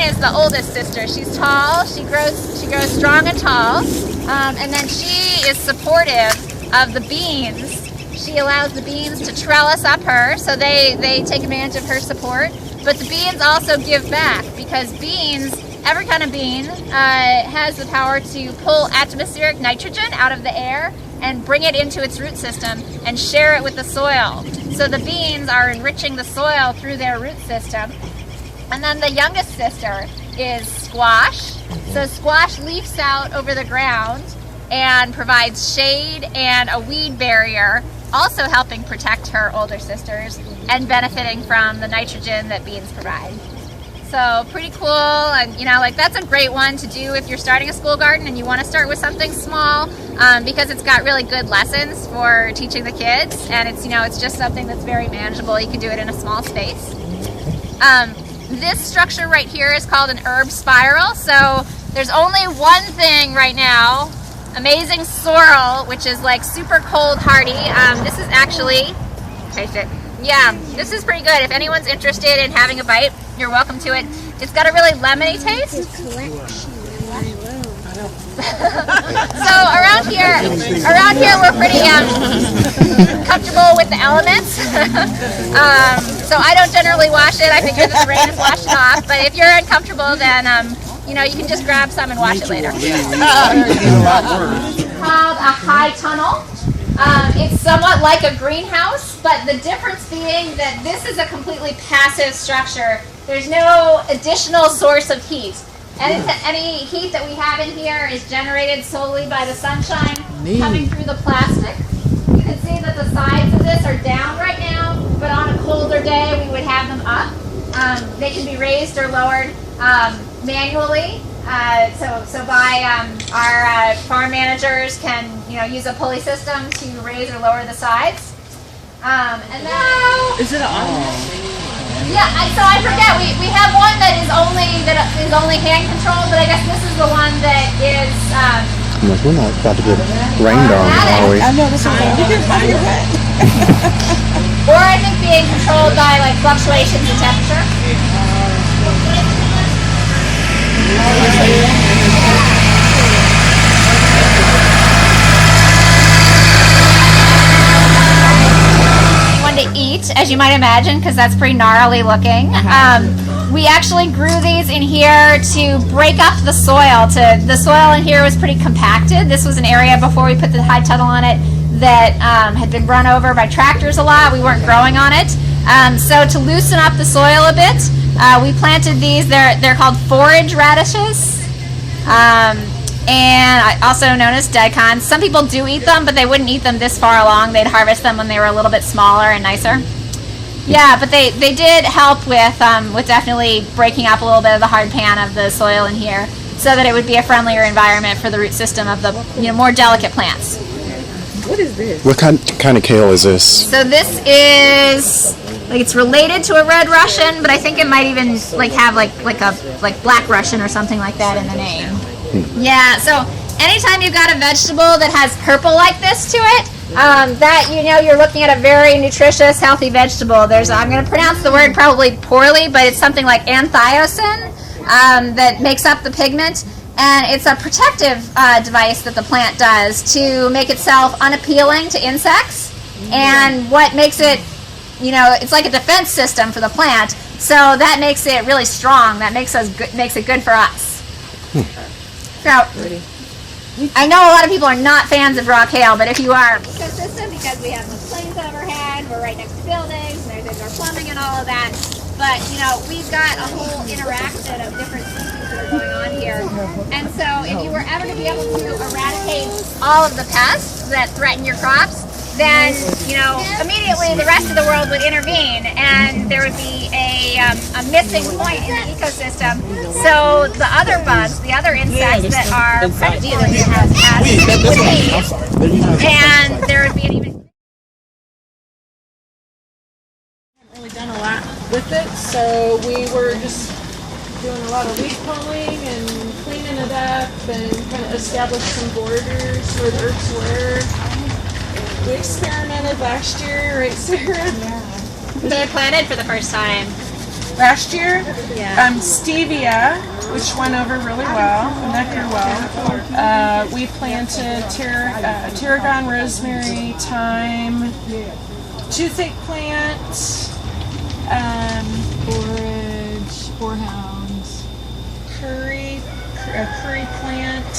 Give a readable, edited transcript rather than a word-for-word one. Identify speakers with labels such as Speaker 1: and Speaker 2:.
Speaker 1: is the oldest sister. She's tall. She grows strong and tall, and then she is supportive of the beans. She allows the beans to trellis up her, so they take advantage of her support. But the beans also give back, because beans, every kind of bean, has the power to pull atmospheric nitrogen out of the air and bring it into its root system and share it with the soil. So the beans are enriching the soil through their root system. And then the youngest sister is squash. So squash leafs out over the ground and provides shade and a weed barrier, also helping protect her older sisters and benefiting from the nitrogen that beans provide. So pretty cool, and like that's a great one to do if you're starting a school garden and you want to start with something small, because it's got really good lessons for teaching the kids, and it's just something that's very manageable. You can do it in a small space. This structure right here is called an herb spiral. So there's only one thing right now, amazing sorrel, which is like super cold hardy. This is actually, taste it. Yeah, this is pretty good. If anyone's interested in having a bite, you're welcome to it. It's got a really lemony taste. So around here we're pretty comfortable with the elements. So I don't generally wash it. I figure the rain has washed it off. But if you're uncomfortable, then you can just grab some and wash it later. It's called a high tunnel. It's somewhat like a greenhouse, but the difference being that this is a completely passive structure. There's no additional source of heat. Any heat that we have in here is generated solely by the sunshine coming through the plastic. You can see that the sides of this are down right now, but on a colder day we would have them up. They can be raised or lowered manually. So by our farm managers can use a pulley system to raise or lower the sides. And then
Speaker 2: is it on?
Speaker 1: Yeah, so I forget. We have one that is only hand controlled, but I guess this is the one that is.
Speaker 3: I'm like, we're not about to get rained on, are we?
Speaker 2: I know this is you can find your wet.
Speaker 1: Or I think being controlled by like fluctuations in temperature. To eat, as you might imagine, because that's pretty gnarly looking. We actually grew these in here to break up the soil. The soil in here was pretty compacted. This was an area before we put the high tunnel on it that had been run over by tractors a lot. We weren't growing on it. So to loosen up the soil a bit, we planted these. They're called forage radishes. And I also known as daikons. Some people do eat them, but they wouldn't eat them this far along. They'd harvest them when they were a little bit smaller and nicer. Yeah, but they did help with definitely breaking up a little bit of the hard pan of the soil in here, so that it would be a friendlier environment for the root system of the more delicate plants.
Speaker 2: What is this?
Speaker 3: What kind of kale is this?
Speaker 1: So this is it's related to a red Russian, but I think it might even have like black Russian or something like that in the name. Yeah, so anytime you've got a vegetable that has purple like this to it, that you're looking at a very nutritious, healthy vegetable. I'm going to pronounce the word probably poorly, but it's something like anthiocin that makes up the pigment, and it's a protective device that the plant does to make itself unappealing to insects. And what makes it, it's like a defense system for the plant, so that makes it really strong. That makes it good for us. So, I know a lot of people are not fans of raw kale, but if you are, ecosystem, because we have the plains overhead, we're right next to buildings, there's indoor plumbing and all of that. But we've got a whole interaction of different species that are going on here. And so, if you were ever to be able to eradicate all of the pests that threaten your crops, then immediately the rest of the world would intervene, and there would be a missing point in the ecosystem. So the other bugs, the other insects that are predatory as would leave, and there would be an even.
Speaker 2: Haven't really done a lot with it, so we were just doing a lot of weed pulling and cleaning it up and kind of establish some borders where the herbs were. We experimented last year, right, Sarah?
Speaker 1: They planted for the first time.
Speaker 2: last year.
Speaker 1: Yeah.
Speaker 2: Stevia, which went over really well, and that grew well. We planted tarragon, rosemary, thyme, toothache plant,
Speaker 4: Forage, horehounds.
Speaker 2: curry plant,